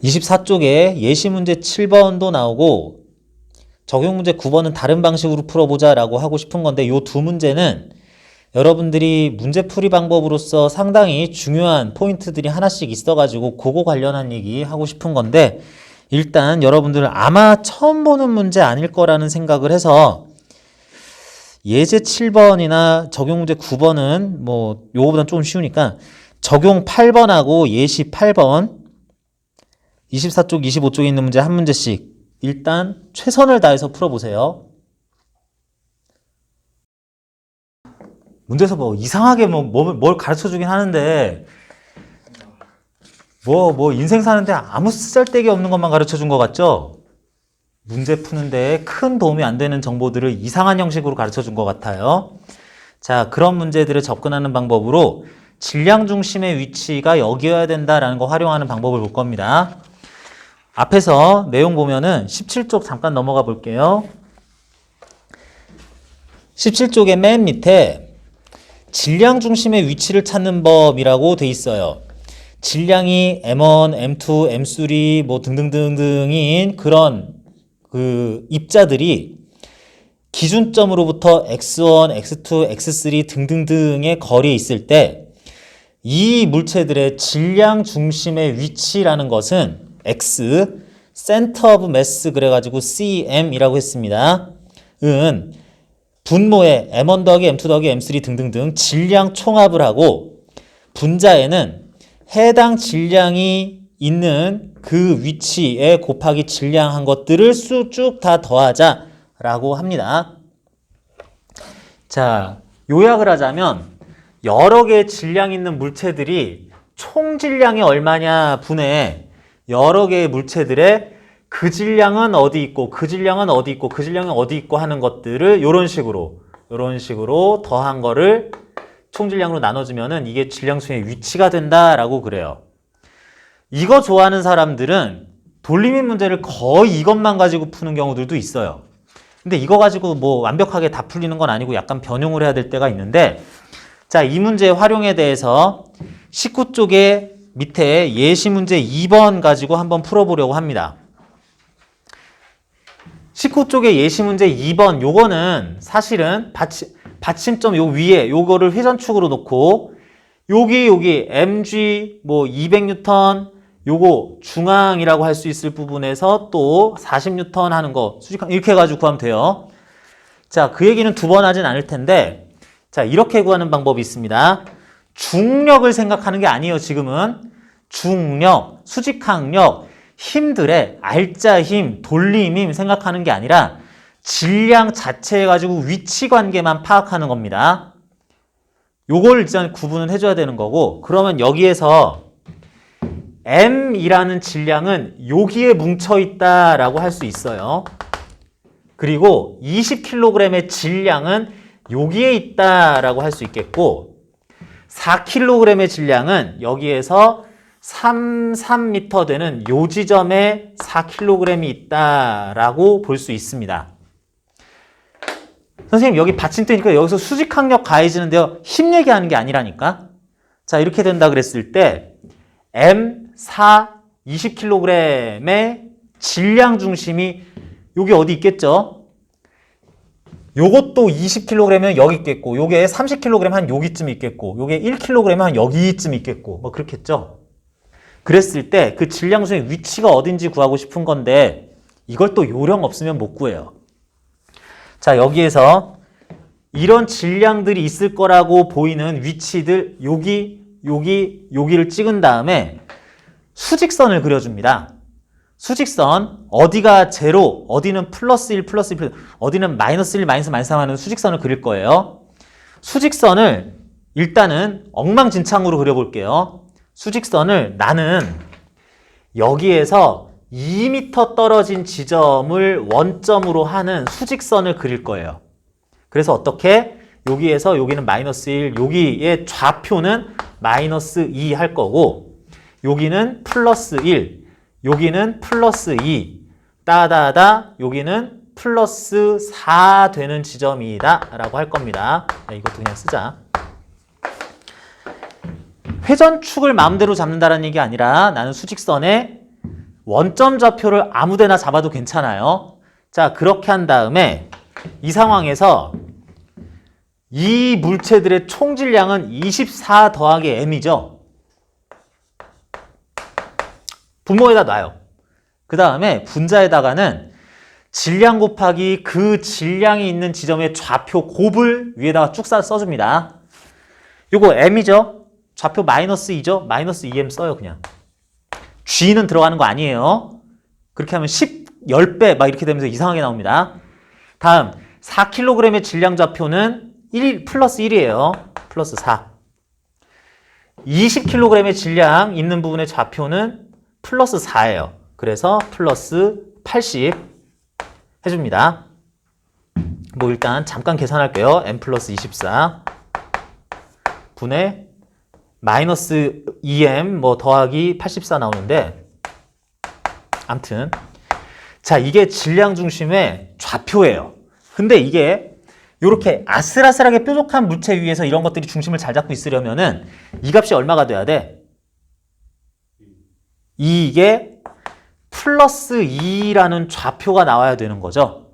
24쪽에 예시 문제 7번도 나오고 적용 문제 9번은 다른 방식으로 풀어보자 라고 하고 싶은 건데 요 두 문제는 여러분들이 문제풀이 방법으로서 상당히 중요한 포인트들이 하나씩 있어가지고 그거 관련한 얘기 하고 싶은 건데 일단 여러분들 아마 처음 보는 문제 아닐 거라는 생각을 해서 예제 7번이나 적용 문제 9번은 뭐 요거보단 좀 쉬우니까 적용 8번하고 예시 8번 24쪽 25쪽에 있는 문제 한 문제씩 일단 최선을 다해서 풀어보세요. 문제에서 뭐 이상하게 뭘 가르쳐 주긴 하는데 뭐 인생 사는데 아무 쓰잘데기 없는 것만 가르쳐 준 것 같죠? 문제 푸는데 큰 도움이 안 되는 정보들을 이상한 형식으로 가르쳐 준 것 같아요. 자, 그런 문제들을 접근하는 방법으로 질량 중심의 위치가 여기여야 된다라는 거 활용하는 방법을 볼 겁니다. 앞에서 내용 보면은 17쪽 잠깐 넘어가 볼게요. 17쪽의 맨 밑에 질량 중심의 위치를 찾는 법이라고 돼 있어요. 질량이 M1, M2, M3 뭐 등등등등인 그런 그 입자들이 기준점으로부터 X1, X2, X3 등등등의 거리에 있을 때 이 물체들의 질량 중심의 위치라는 것은 X, Center of Mass 그래가지고 CM이라고 했습니다. 은 분모에 M1 더하기 M2 더하기 M3 등등등 질량 총합을 하고 분자에는 해당 질량이 있는 그 위치에 곱하기 질량한 것들을 수 쭉 다 더하자 라고 합니다. 자, 요약을 하자면 여러 개의 질량 있는 물체들이 총 질량이 얼마냐 분의 여러 개의 물체들의 그 질량은 어디 있고 그 질량은 어디 있고 그 질량은 어디 있고 하는 것들을 이런 식으로 더한 거를 총질량으로 나눠주면은 이게 질량 중의 위치가 된다라고 그래요. 이거 좋아하는 사람들은 돌림인 문제를 거의 이것만 가지고 푸는 경우들도 있어요. 근데 이거 가지고 뭐 완벽하게 다 풀리는 건 아니고 약간 변형을 해야 될 때가 있는데 자, 이 문제의 활용에 대해서 19쪽에 밑에 예시 문제 2번 가지고 한번 풀어보려고 합니다. 19쪽의 예시 문제 2번 요거는 사실은 받침점 요 위에 요거를 회전축으로 놓고 여기 mg 뭐 200N 요거 중앙이라고 할 수 있을 부분에서 또 40N 하는 거 수직항 이렇게 해가지고 구하면 돼요. 자, 그 얘기는 두 번 하진 않을 텐데 자, 이렇게 구하는 방법이 있습니다. 중력을 생각하는 게 아니에요. 지금은 중력, 수직항력, 힘들의 알짜 힘, 돌림 힘 생각하는 게 아니라 질량 자체 가지고 위치 관계만 파악하는 겁니다. 요걸 일단 구분을 해줘야 되는 거고 그러면 여기에서 M이라는 질량은 여기에 뭉쳐있다라고 할 수 있어요. 그리고 20kg의 질량은 여기에 있다라고 할 수 있겠고 4kg의 질량은 여기에서 3m 되는 요 지점에 4kg이 있다라고 볼 수 있습니다. 선생님 여기 받침대니까 여기서 수직항력 가해지는데요. 힘 얘기하는 게 아니라니까. 자, 이렇게 된다 그랬을 때 M4 20kg의 질량 중심이 여기 어디 있겠죠? 요것도 20kg면 여기 있겠고 요게 30kg 한 여기쯤 있겠고 요게 1kg 한 여기쯤 있겠고 뭐 그렇겠죠. 그랬을 때 그 질량 중에 위치가 어딘지 구하고 싶은 건데 이걸 또 요령 없으면 못 구해요. 자, 여기에서 이런 질량들이 있을 거라고 보이는 위치들 여기를 찍은 다음에 수직선을 그려줍니다. 수직선 어디가 제로, 어디는 플러스 1, 플러스 1, 어디는 마이너스 1, 마이너스 3 하는 수직선을 그릴 거예요. 수직선을 일단은 엉망진창으로 그려볼게요. 수직선을 나는 여기에서 2m 떨어진 지점을 원점으로 하는 수직선을 그릴 거예요. 그래서 어떻게? 여기에서 여기는 마이너스 1, 여기의 좌표는 마이너스 2 할 거고 여기는 플러스 1, 여기는 플러스 2, 따다다 여기는 플러스 4 되는 지점이다 라고 할 겁니다. 네, 이것도 그냥 쓰자. 회전축을 마음대로 잡는다는 얘기 아니라 나는 수직선에 원점 좌표를 아무 데나 잡아도 괜찮아요. 자, 그렇게 한 다음에 이 상황에서 이 물체들의 총 질량은 24 더하기 m이죠. 분모에다 놔요. 그 다음에 분자에다가는 질량 곱하기 그 질량이 있는 지점의 좌표 곱을 위에다가 쭉 써줍니다. 요거 m이죠. 좌표 마이너스 2죠. 마이너스 2m 써요 그냥. g는 들어가는 거 아니에요. 그렇게 하면 10배 막 이렇게 되면서 이상하게 나옵니다. 다음 4kg의 질량 좌표는 1 플러스 1이에요. 플러스 4. 20kg의 질량 있는 부분의 좌표는 플러스 4예요. 그래서 플러스 80 해줍니다. 뭐 일단 잠깐 계산할게요. m 플러스 24 분의 마이너스 2m 뭐 더하기 84 나오는데 암튼 자 이게 질량 중심의 좌표예요. 근데 이게 이렇게 아슬아슬하게 뾰족한 물체 위에서 이런 것들이 중심을 잘 잡고 있으려면은 이 값이 얼마가 돼야 돼? 이게 플러스 2라는 좌표가 나와야 되는 거죠.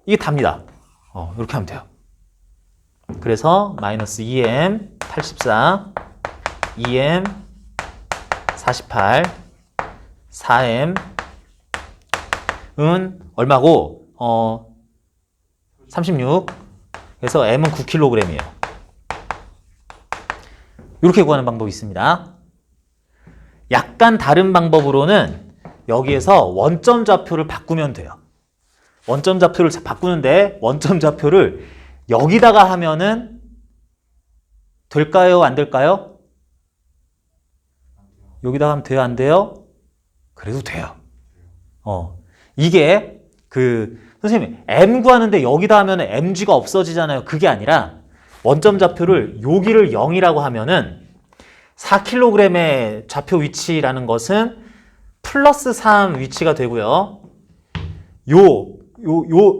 이게 답니다. 이렇게 하면 돼요. 그래서 마이너스 2m 84 2m 48 4m은 얼마고? 36 그래서 m은 9kg이에요. 이렇게 구하는 방법이 있습니다. 약간 다른 방법으로는 여기에서 원점 좌표를 바꾸면 돼요. 원점 좌표를 바꾸는데 원점 좌표를 여기다가 하면은 될까요? 안 될까요? 여기다가 하면 돼요? 안 돼요? 그래도 돼요. 이게 선생님 m 구하는데 여기다 하면 mg가 없어지잖아요. 그게 아니라 원점 좌표를 여기를 0이라고 하면은 4kg의 좌표 위치라는 것은 플러스 3 위치가 되고요.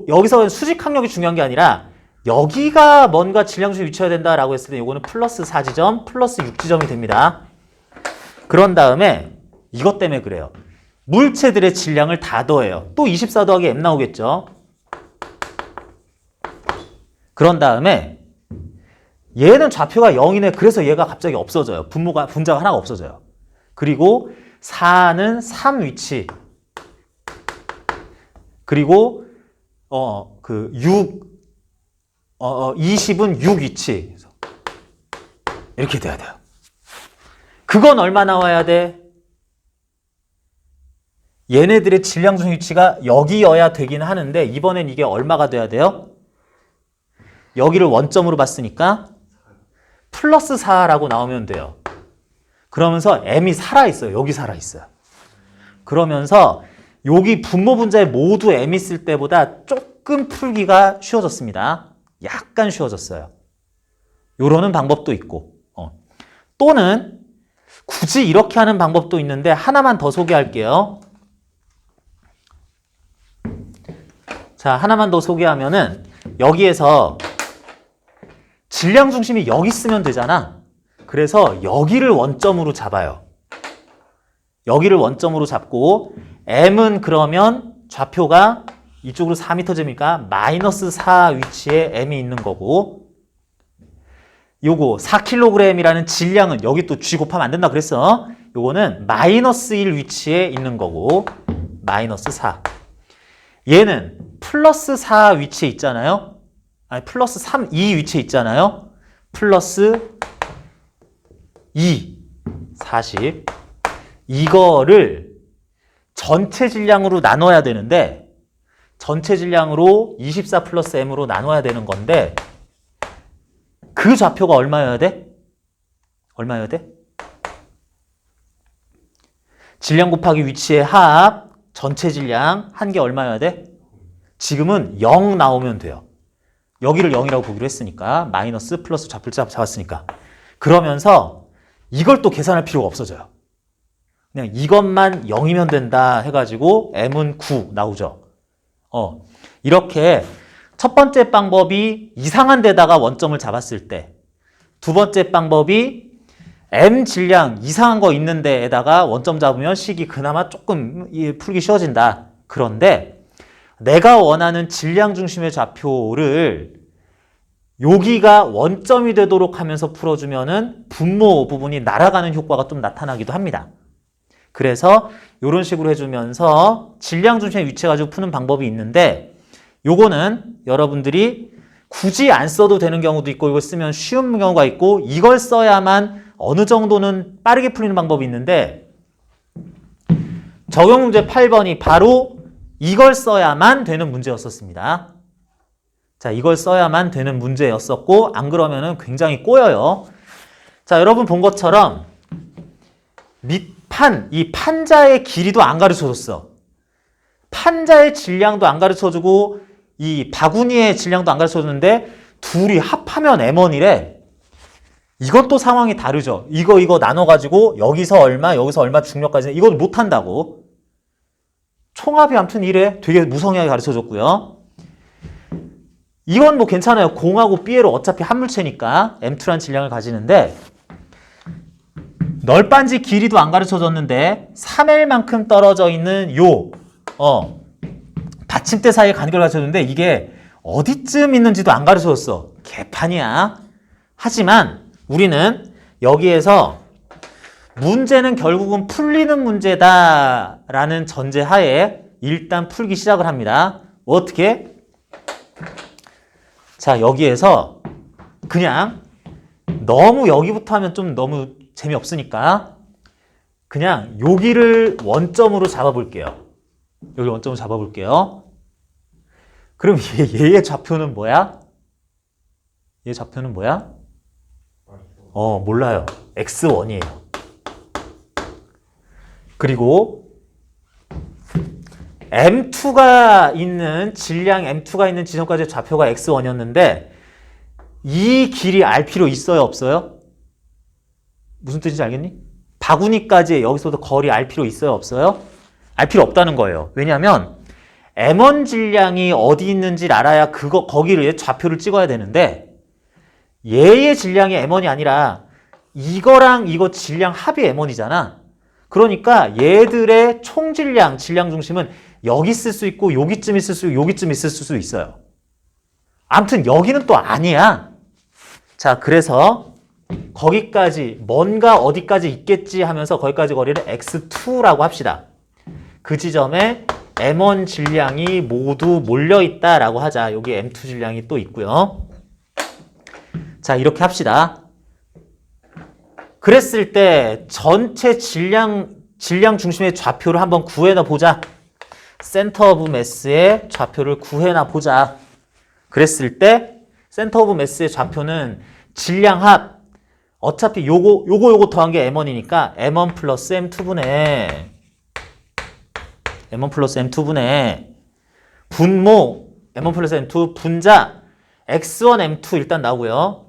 여기서 수직 항력이 중요한 게 아니라 여기가 뭔가 질량 중심에 위치해야 된다라고 했을 때 이거는 플러스 4지점, 플러스 6지점이 됩니다. 그런 다음에 이것 때문에 그래요. 물체들의 질량을 다 더해요. 또 24 더하기 m 나오겠죠. 그런 다음에 얘는 좌표가 0이네. 그래서 얘가 갑자기 없어져요. 분자가 하나가 없어져요. 그리고 4는 3 위치. 그리고 20은 6 위치. 이렇게 돼야 돼요. 그건 얼마 나와야 돼? 얘네들의 질량 중심 위치가 여기여야 되긴 하는데 이번엔 이게 얼마가 돼야 돼요? 여기를 원점으로 봤으니까 플러스 4라고 나오면 돼요. 그러면서 m이 살아있어요. 여기 살아있어요. 그러면서 여기 분모 분자에 모두 m 있을 때보다 조금 풀기가 쉬워졌습니다. 약간 쉬워졌어요. 요러는 방법도 있고 또는 굳이 이렇게 하는 방법도 있는데 하나만 더 소개할게요. 자, 하나만 더 소개하면은 여기에서 질량 중심이 여기 있으면 되잖아. 그래서 여기를 원점으로 잡아요. 여기를 원점으로 잡고 m은 그러면 좌표가 이쪽으로 4m제니까 마이너스 4 위치에 m이 있는 거고 요거 4kg이라는 질량은 여기 또 g 곱하면 안 된다 그랬어. 요거는 마이너스 1 위치에 있는 거고 마이너스 4. 얘는 플러스 4 위치에 있잖아요. 아니 플러스 3, 2 위치에 있잖아요. 플러스 2, 40. 이거를 전체 질량으로 나눠야 되는데 전체 질량으로 24 플러스 m으로 나눠야 되는 건데 그 좌표가 얼마여야 돼? 얼마여야 돼? 질량 곱하기 위치의 합 전체 질량 한 개 얼마여야 돼? 지금은 0 나오면 돼요. 여기를 0이라고 보기로 했으니까 마이너스 플러스 좌표를 잡았으니까 그러면서 이걸 또 계산할 필요가 없어져요. 그냥 이것만 0이면 된다 해가지고 m은 9 나오죠. 이렇게 첫 번째 방법이 이상한 데다가 원점을 잡았을 때 두 번째 방법이 M 질량 이상한 거 있는 데에다가 원점 잡으면 식이 그나마 조금 풀기 쉬워진다. 그런데 내가 원하는 질량 중심의 좌표를 여기가 원점이 되도록 하면서 풀어주면은 분모 부분이 날아가는 효과가 좀 나타나기도 합니다. 그래서 이런 식으로 해주면서 질량 중심의 위치 가지고 푸는 방법이 있는데 요거는 여러분들이 굳이 안 써도 되는 경우도 있고 이걸 쓰면 쉬운 경우가 있고 이걸 써야만 어느 정도는 빠르게 풀리는 방법이 있는데 적용 문제 8번이 바로 이걸 써야만 되는 문제였었습니다. 자, 이걸 써야만 되는 문제였었고 안 그러면은 굉장히 꼬여요. 자, 여러분 본 것처럼 밑판, 이 판자의 길이도 안 가르쳐줬어. 판자의 질량도 안 가르쳐주고 이 바구니의 질량도 안 가르쳐줬는데 둘이 합하면 M1이래. 이것도 상황이 다르죠. 이거 나눠가지고 여기서 얼마 중력까지 이거 못한다고. 총합이 아무튼 이래. 되게 무성의하게 가르쳐줬고요. 이건 뭐 괜찮아요. 공하고 B로 어차피 한 물체니까 M2란 질량을 가지는데 널빤지 길이도 안 가르쳐줬는데 3L만큼 떨어져 있는 받침대 사이에 간격을 가르쳐줬는데 이게 어디쯤 있는지도 안 가르쳐줬어. 개판이야. 하지만 우리는 여기에서 문제는 결국은 풀리는 문제다라는 전제하에 일단 풀기 시작을 합니다. 어떻게? 자, 여기에서 그냥 너무 여기부터 하면 좀 너무 재미없으니까 그냥 여기를 원점으로 잡아볼게요. 여기 원점으로 잡아볼게요. 그럼 얘의 좌표는 뭐야? 얘 좌표는 뭐야? 몰라요. X1이에요. 그리고 M2가 있는 질량 M2가 있는 지점까지의 좌표가 X1이었는데 이 길이 알 필요 있어요, 없어요? 무슨 뜻인지 알겠니? 바구니까지 여기서도 거리 알 필요 있어요, 없어요? 알 필요 없다는 거예요. 왜냐하면 M1 질량이 어디 있는지를 알아야 거기를 좌표를 찍어야 되는데 얘의 질량이 M1이 아니라 이거랑 이거 질량 합이 M1이잖아. 그러니까 얘들의 총 질량 중심은 여기 있을 수 있고 여기쯤 있을 수 있고 여기쯤 있을 수 있어요. 아무튼 여기는 또 아니야. 자, 그래서 거기까지 뭔가 어디까지 있겠지 하면서 거기까지 거리를 X2라고 합시다. 그 지점에 M1 질량이 모두 몰려있다라고 하자. 여기 M2 질량이 또 있고요. 자, 이렇게 합시다. 그랬을 때 전체 질량 중심의 좌표를 한번 구해나 보자. 센터 오브 매스의 좌표를 구해나 보자. 그랬을 때 센터 오브 매스의 좌표는 질량 합 어차피 요거 더한 게 M1이니까 M1 플러스 M2분의 분모 M1 플러스 M2 분자 X1 M2 일단 나오고요.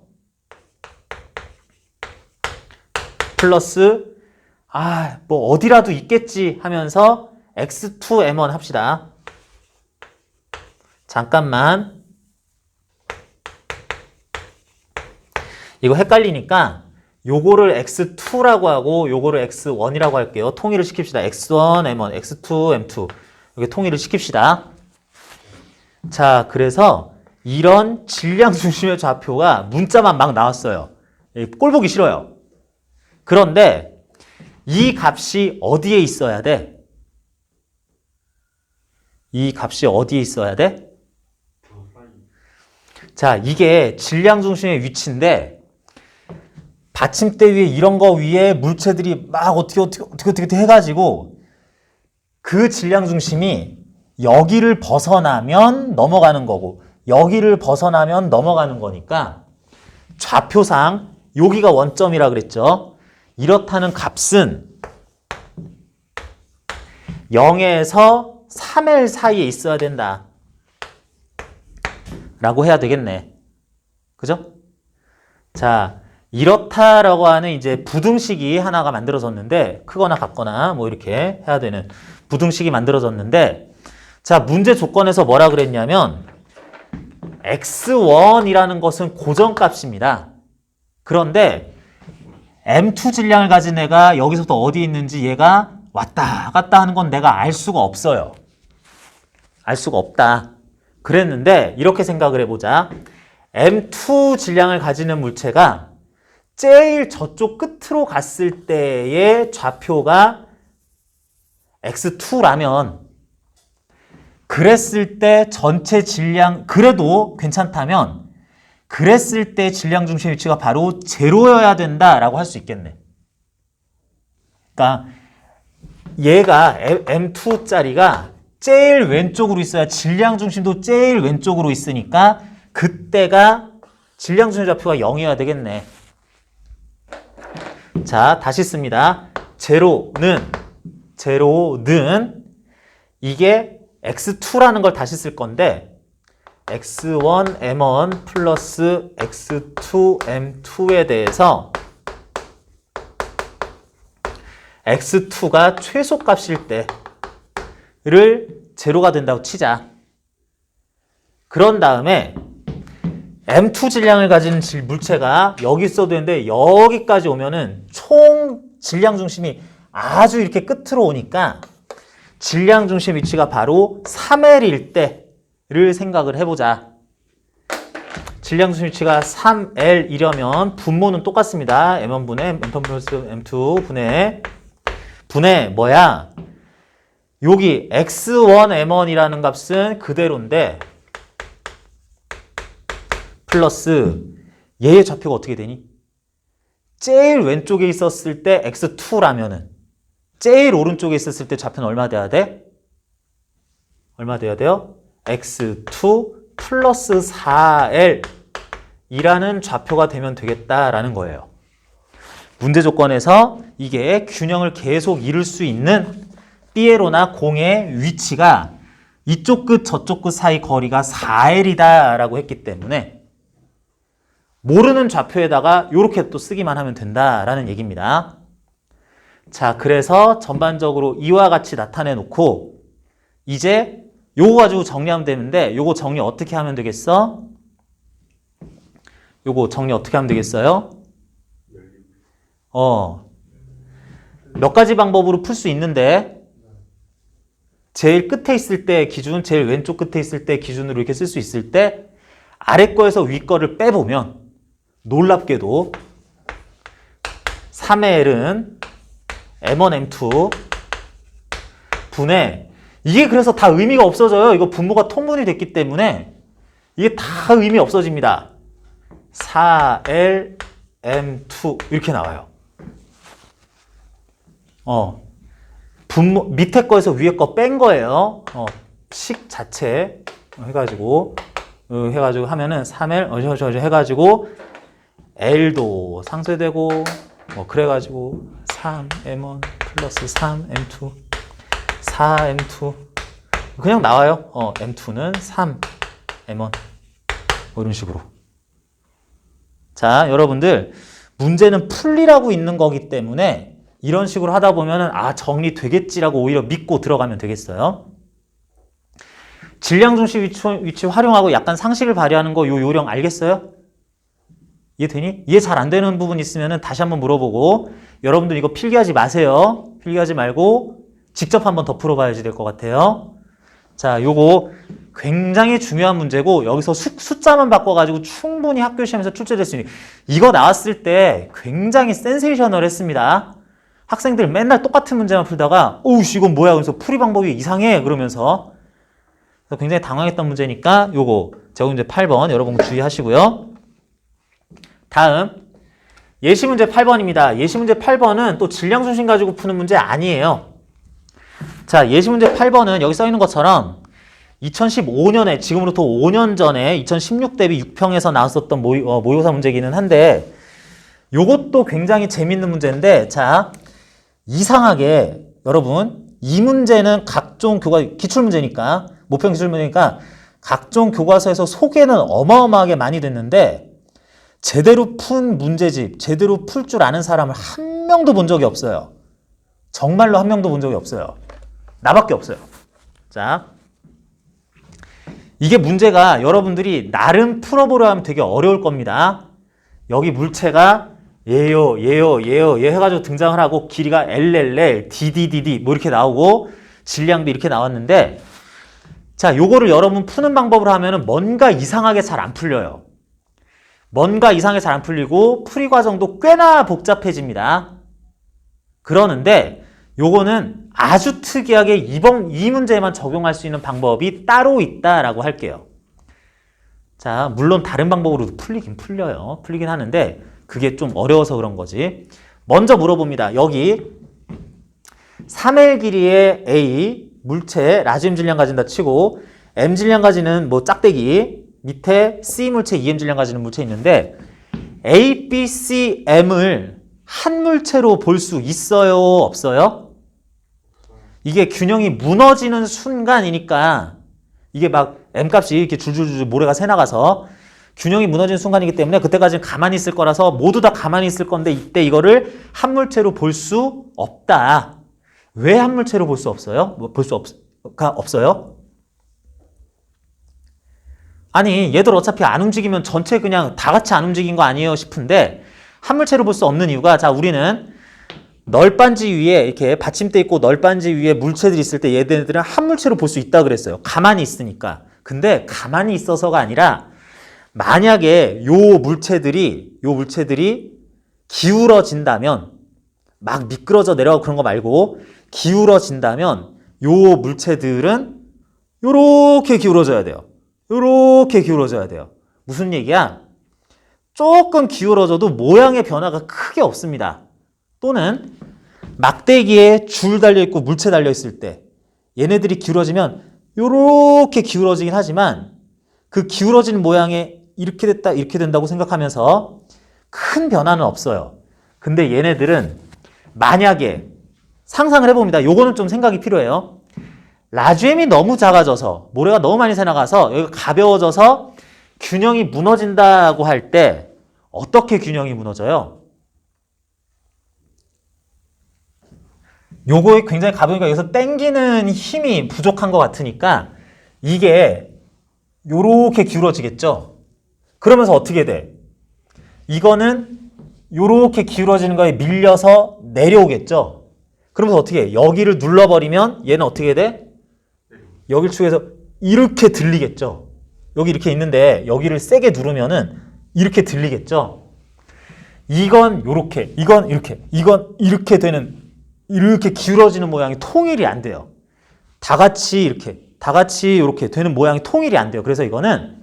플러스 뭐 어디라도 있겠지 하면서 X2 M1 합시다. 잠깐만. 이거 헷갈리니까 요거를 X2라고 하고 요거를 X1이라고 할게요. 통일을 시킵시다. X1 M1, X2 M2 이렇게 통일을 시킵시다. 자, 그래서 이런 질량 중심의 좌표가 문자만 막 나왔어요. 꼴 보기 싫어요. 그런데 이 값이 어디에 있어야 돼? 이 값이 어디에 있어야 돼? 자, 이게 질량 중심의 위치인데 받침대 위에 이런 거 위에 물체들이 막 어떻게 해가지고 그 질량 중심이 여기를 벗어나면 넘어가는 거고 여기를 벗어나면 넘어가는 거니까 좌표상 여기가 원점이라 그랬죠. 이렇다는 값은 0에서 3L 사이에 있어야 된다. 라고 해야 되겠네. 그죠? 자, 이렇다라고 하는 이제 부등식이 하나가 만들어졌는데 크거나 같거나 뭐 이렇게 해야 되는 부등식이 만들어졌는데 자, 문제 조건에서 뭐라 그랬냐면 X1이라는 것은 고정값입니다. 그런데 M2 질량을 가진 애가 여기서부터 어디 있는지 얘가 왔다 갔다 하는 건 내가 알 수가 없어요. 알 수가 없다. 그랬는데 이렇게 생각을 해보자. M2 질량을 가지는 물체가 제일 저쪽 끝으로 갔을 때의 좌표가 X2라면 그랬을 때 전체 질량 그래도 괜찮다면 그랬을 때 질량 중심 위치가 바로 제로여야 된다라고 할 수 있겠네. 그러니까 얘가 M2짜리가 제일 왼쪽으로 있어야 질량 중심도 제일 왼쪽으로 있으니까 그때가 질량 중심 좌표가 0이어야 되겠네. 자, 다시 씁니다. 제로는 이게 X2라는 걸 다시 쓸 건데 X1 M1 플러스 X2 M2에 대해서 X2가 최소값일 때를 제로가 된다고 치자. 그런 다음에 M2 질량을 가진 물체가 여기 있어도 되는데 여기까지 오면은 총 질량 중심이 아주 이렇게 끝으로 오니까 질량 중심 위치가 바로 3L일 때를 생각을 해보자. 질량 중심 위치가 3L이려면 분모는 똑같습니다. M1분의 M1 플러스 M2 분의 뭐야? 여기 X1 M1이라는 값은 그대로인데 플러스 얘의 좌표가 어떻게 되니? 제일 왼쪽에 있었을 때 X2라면은 제일 오른쪽에 있었을 때 좌표는 얼마 돼야 돼? 얼마 돼야 돼요? X2 플러스 4L 이라는 좌표가 되면 되겠다라는 거예요. 문제 조건에서 이게 균형을 계속 이룰 수 있는 삐에로나 공의 위치가 이쪽 끝 저쪽 끝 사이 거리가 4L이다 라고 했기 때문에 모르는 좌표에다가 이렇게 또 쓰기만 하면 된다라는 얘기입니다. 자, 그래서 전반적으로 이와 같이 나타내 놓고 이제 요거 가지고 정리하면 되는데 요거 정리 어떻게 하면 되겠어? 요거 정리 어떻게 하면 되겠어요? 몇 가지 방법으로 풀 수 있는데 제일 끝에 있을 때 기준, 제일 왼쪽 끝에 있을 때 기준으로 이렇게 쓸 수 있을 때 아래 거에서 위 거를 빼보면 놀랍게도 3L은 M1, M2 분의 이게 그래서 다 의미가 없어져요. 이거 분모가 통분이 됐기 때문에 이게 다 의미 없어집니다. 4L, M2 이렇게 나와요. 분모 밑에 거에서 위에 거 뺀 거예요. 식 자체 해가지고 하면은 3L 해가지고 L도 상쇄되고 그래가지고 3M1 플러스 3M2 4M2 그냥 나와요. M2는 3M1 이런 식으로. 자, 여러분들 문제는 풀리라고 있는 거기 때문에 이런 식으로 하다 보면은 정리되겠지라고 오히려 믿고 들어가면 되겠어요. 질량 중심 위치 활용하고 약간 상식을 발휘하는 거 요 요령 알겠어요? 이해되니? 이해 잘 안 되는 부분 있으면은 다시 한번 물어보고 여러분들 이거 필기하지 마세요. 필기하지 말고 직접 한번 더 풀어봐야지 될 것 같아요. 자, 요거 굉장히 중요한 문제고 여기서 숫자만 바꿔가지고 충분히 학교 시험에서 출제될 수 있는 이거 나왔을 때 굉장히 센세이셔널했습니다. 학생들 맨날 똑같은 문제만 풀다가 오우씨 이건 뭐야 그래서 풀이 방법이 이상해 그러면서 굉장히 당황했던 문제니까 요거 제가 문제 8번 여러분 주의하시고요. 다음 예시문제 8번입니다. 예시문제 8번은 또 질량 중심 가지고 푸는 문제 아니에요. 자, 예시문제 8번은 여기 써있는 것처럼 2015년에 지금으로부터 5년 전에 2016 대비 6평에서 나왔었던 모의고사 문제기는 한데 요것도 굉장히 재밌는 문제인데 자, 이상하게 여러분 이 문제는 각종 기출문제니까 모평 기출문제니까 각종 교과서에서 소개는 어마어마하게 많이 됐는데 제대로 푼 문제집, 제대로 풀 줄 아는 사람을 한 명도 본 적이 없어요. 정말로 한 명도 본 적이 없어요. 나밖에 없어요. 자, 이게 문제가 여러분들이 나름 풀어보려 하면 되게 어려울 겁니다. 여기 물체가 얘요, 얘요, 얘요, 얘 해가지고 등장을 하고 길이가 LLL, DDDD 뭐 이렇게 나오고 질량도 이렇게 나왔는데 자, 요거를 여러분 푸는 방법으로 하면은 뭔가 이상하게 잘 안 풀려요. 뭔가 이상하게 잘 안 풀리고 풀이 과정도 꽤나 복잡해집니다. 그러는데 요거는 아주 특이하게 이 문제에만 적용할 수 있는 방법이 따로 있다라고 할게요. 자, 물론 다른 방법으로도 풀리긴 풀려요. 풀리긴 하는데 그게 좀 어려워서 그런 거지. 먼저 물어봅니다. 여기 3L 길이의 A 물체 라지움 질량 가진다 치고 M 질량 가지는 뭐 짝대기 밑에 C 물체, EM 질량 가지는 물체 있는데 A, B, C, M을 한 물체로 볼 수 있어요? 없어요? 이게 균형이 무너지는 순간이니까 이게 막 M값이 이렇게 줄줄줄 모래가 새나가서 균형이 무너지는 순간이기 때문에 그때까지는 가만히 있을 거라서 모두 다 가만히 있을 건데 이때 이거를 한 물체로 볼 수 없다. 왜 한 물체로 볼 수 없어요? 볼 수 없어요? 아니 얘들 어차피 안 움직이면 전체 그냥 다 같이 안 움직인 거 아니에요 싶은데 한 물체로 볼 수 없는 이유가 자 우리는 널빤지 위에 이렇게 받침대 있고 널빤지 위에 물체들이 있을 때 얘네들은 한 물체로 볼 수 있다 그랬어요. 가만히 있으니까. 근데 가만히 있어서가 아니라 만약에 요 물체들이 기울어진다면 막 미끄러져 내려가고 그런 거 말고 기울어진다면 요 물체들은 요렇게 기울어져야 돼요. 요렇게 기울어져야 돼요. 무슨 얘기야? 조금 기울어져도 모양의 변화가 크게 없습니다. 또는 막대기에 줄 달려있고 물체 달려있을 때 얘네들이 기울어지면 요렇게 기울어지긴 하지만 그 기울어지는 모양에 이렇게 됐다 이렇게 된다고 생각하면서 큰 변화는 없어요. 근데 얘네들은 만약에 상상을 해봅니다. 요거는 좀 생각이 필요해요. 라지엠이 너무 작아져서 모래가 너무 많이 새나가서 여기가 가벼워져서 균형이 무너진다고 할 때 어떻게 균형이 무너져요? 요거에 굉장히 가벼우니까 여기서 당기는 힘이 부족한 것 같으니까 이게 요렇게 기울어지겠죠? 그러면서 어떻게 돼? 이거는 요렇게 기울어지는 거에 밀려서 내려오겠죠? 그러면서 어떻게 해? 여기를 눌러버리면 얘는 어떻게 돼? 여기를 축에서 이렇게 들리겠죠? 여기 이렇게 있는데 여기를 세게 누르면은 이렇게 들리겠죠? 이건 요렇게, 이건 이렇게, 이건 이렇게 되는 이렇게 기울어지는 모양이 통일이 안 돼요. 다 같이 이렇게 되는 모양이 통일이 안 돼요. 그래서 이거는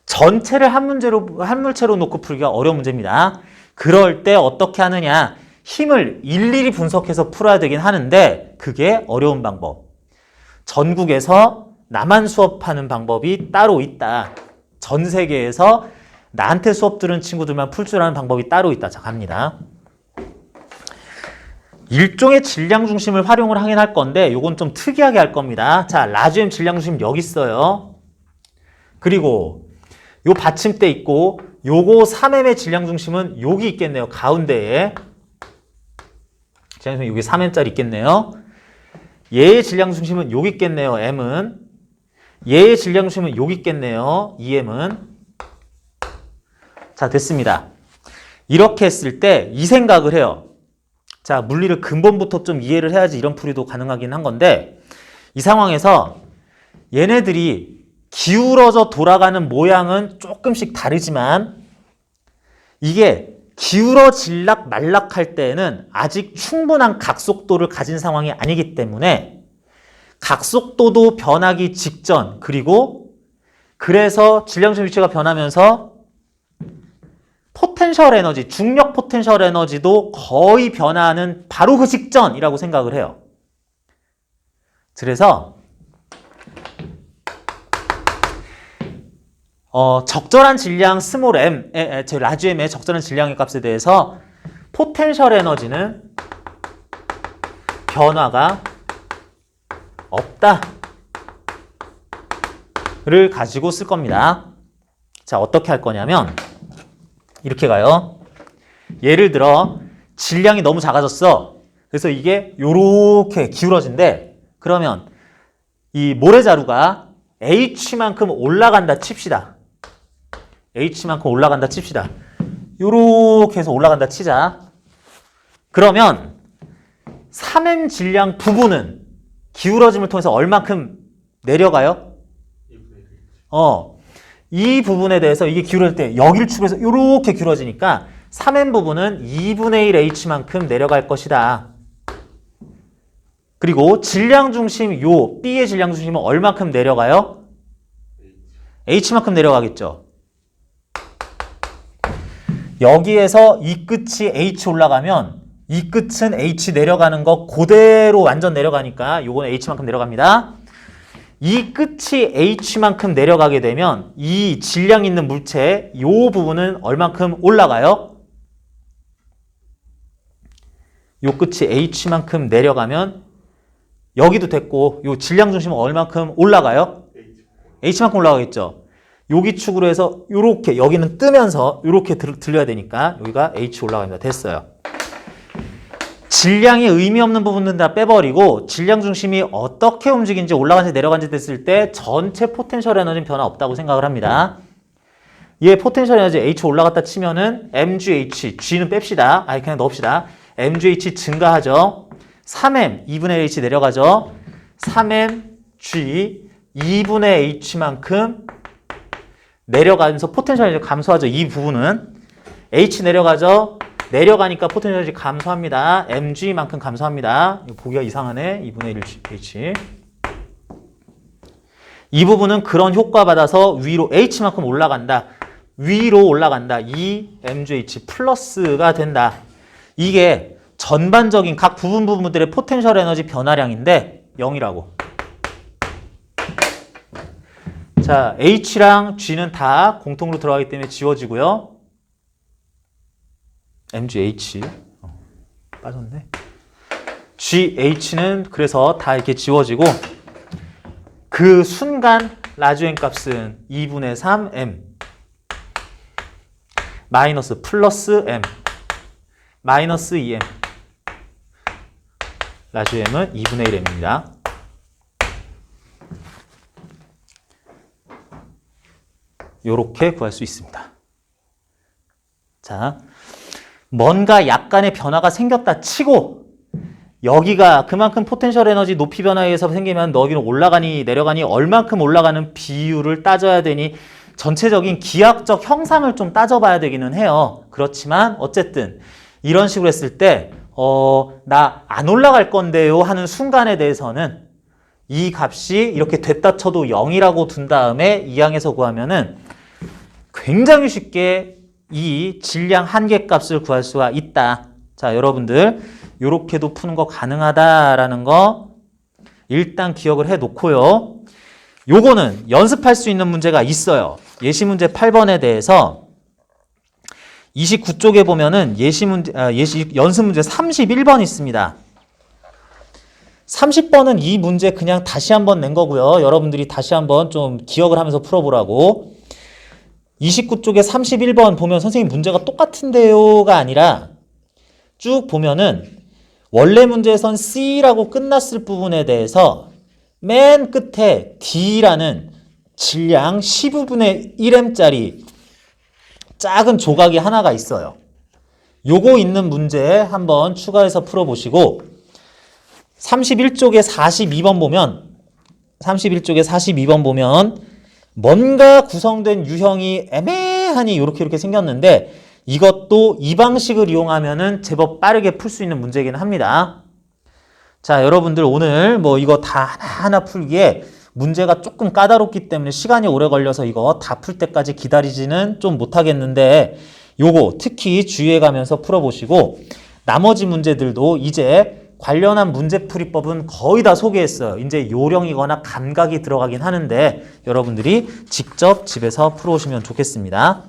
전체를 한 물체로 놓고 풀기가 어려운 문제입니다. 그럴 때 어떻게 하느냐? 힘을 일일이 분석해서 풀어야 되긴 하는데 그게 어려운 방법. 전국에서 나만 수업하는 방법이 따로 있다. 전 세계에서 나한테 수업 들은 친구들만 풀 줄 아는 방법이 따로 있다. 자, 갑니다. 일종의 질량 중심을 활용을 하긴 할 건데 이건 좀 특이하게 할 겁니다. 자, 라지엠 질량 중심 여기 있어요. 그리고 요 받침대 있고 요거 3M의 질량 중심은 여기 있겠네요. 가운데에. 질량 중심 여기 3M짜리 있겠네요. 얘의 질량 중심은 여기 있겠네요. M은. 얘의 질량 중심은 여기 있겠네요. 2M은. 자, 됐습니다. 이렇게 했을 때 이 생각을 해요. 자, 물리를 근본부터 좀 이해를 해야지 이런 풀이도 가능하긴 한 건데 이 상황에서 얘네들이 기울어져 돌아가는 모양은 조금씩 다르지만 이게 기울어질락 말락할 때는 아직 충분한 각속도를 가진 상황이 아니기 때문에 각속도도 변하기 직전 그리고 그래서 질량중 위치가 변하면서 포텐셜 에너지, 중력 포텐셜 에너지도 거의 변화하는 바로 그 직전이라고 생각을 해요. 그래서 적절한 질량 스몰 m, 라지 m의 적절한 질량의 값에 대해서 포텐셜 에너지는 변화가 없다를 가지고 쓸 겁니다. 자, 어떻게 할 거냐면 이렇게 가요. 예를 들어 질량이 너무 작아졌어. 그래서 이게 요렇게 기울어진대. 그러면 이 모래자루가 H만큼 올라간다 칩시다. H만큼 올라간다 칩시다. 요렇게 해서 올라간다 치자. 그러면 3m 질량 부분은 기울어짐을 통해서 얼만큼 내려가요? 이 부분에 대해서 이게 기울어질 때 여기를 축으로 해서 요렇게 기울어지니까 3m 부분은 2분의 1 h만큼 내려갈 것이다. 그리고 질량 중심 요 B의 질량 중심은 얼만큼 내려가요? h만큼 내려가겠죠. 여기에서 이 끝이 h 올라가면 이 끝은 h 내려가는 거 그대로 완전 내려가니까 요거는 h만큼 내려갑니다. 이 끝이 h만큼 내려가게 되면 이 질량 있는 물체 요 부분은 얼만큼 올라가요? 요 끝이 h만큼 내려가면 여기도 됐고 요 질량 중심은 얼만큼 올라가요? h만큼 올라가겠죠. 여기 축으로 해서 요렇게 여기는 뜨면서 요렇게 들려야 되니까 여기가 h 올라갑니다. 됐어요. 질량이 의미 없는 부분은 다 빼버리고 질량 중심이 어떻게 움직이는지 올라간지 내려간지 됐을 때 전체 포텐셜 에너지는 변화 없다고 생각을 합니다. 얘 포텐셜 에너지 h 올라갔다 치면은 mgh, g는 뺍시다. 그냥 넣읍시다. mgh 증가하죠. 3m, 2분의 h 내려가죠. 3mg, 2분의 h만큼 내려가면서 포텐셜 에너지 감소하죠. 이 부분은 h 내려가죠. 내려가니까 포텐셜 에너지 감소합니다. mg만큼 감소합니다. 이거 보기가 이상하네. 2분의 1 h. 이 부분은 그런 효과 받아서 위로 h만큼 올라간다. 위로 올라간다. 이 mgh 플러스가 된다. 이게 전반적인 각 부분들의 포텐셜 에너지 변화량인데 0이라고. 자, h랑 g는 다 공통으로 들어가기 때문에 지워지고요. mgh 빠졌네. GH는 그래서 다 이렇게 지워지고 그 순간 라주엔 값은 2분의 3m 마이너스 플러스 m 마이너스 2m 라주엠은 2분의 1m입니다. 요렇게 구할 수 있습니다. 자, 뭔가 약간의 변화가 생겼다 치고 여기가 그만큼 포텐셜 에너지 높이 변화에 의해서 생기면 여기는 올라가니 내려가니 얼만큼 올라가는 비율을 따져야 되니 전체적인 기하학적 형상을 좀 따져봐야 되기는 해요. 그렇지만 어쨌든 이런 식으로 했을 때 나 안 올라갈 건데요 하는 순간에 대해서는 이 값이 이렇게 됐다 쳐도 0이라고 둔 다음에 이 항에서 구하면은 굉장히 쉽게 이 질량 한계값을 구할 수가 있다. 자, 여러분들 요렇게도 푸는 거 가능하다라는 거 일단 기억을 해 놓고요. 요거는 연습할 수 있는 문제가 있어요. 예시 문제 8번에 대해서 29쪽에 보면은 연습 문제 31번 있습니다. 30번은 이 문제 그냥 다시 한번 낸 거고요. 여러분들이 다시 한번 좀 기억을 하면서 풀어보라고. 29쪽에 31번 보면 선생님 문제가 똑같은데요가 아니라 쭉 보면은 원래 문제에선 C라고 끝났을 부분에 대해서 맨 끝에 D라는 질량 15분의 1m짜리 작은 조각이 하나가 있어요. 요거 있는 문제 한번 추가해서 풀어보시고 31쪽에 42번 보면 뭔가 구성된 유형이 애매하니 이렇게 생겼는데 이것도 이 방식을 이용하면은 제법 빠르게 풀 수 있는 문제이긴 합니다. 자, 여러분들 오늘 뭐 이거 다 하나하나 풀기에 문제가 조금 까다롭기 때문에 시간이 오래 걸려서 이거 다 풀 때까지 기다리지는 좀 못하겠는데 요거 특히 주의해 가면서 풀어보시고 나머지 문제들도 이제 관련한 문제풀이법은 거의 다 소개했어요. 이제 요령이거나 감각이 들어가긴 하는데 여러분들이 직접 집에서 풀어오시면 좋겠습니다.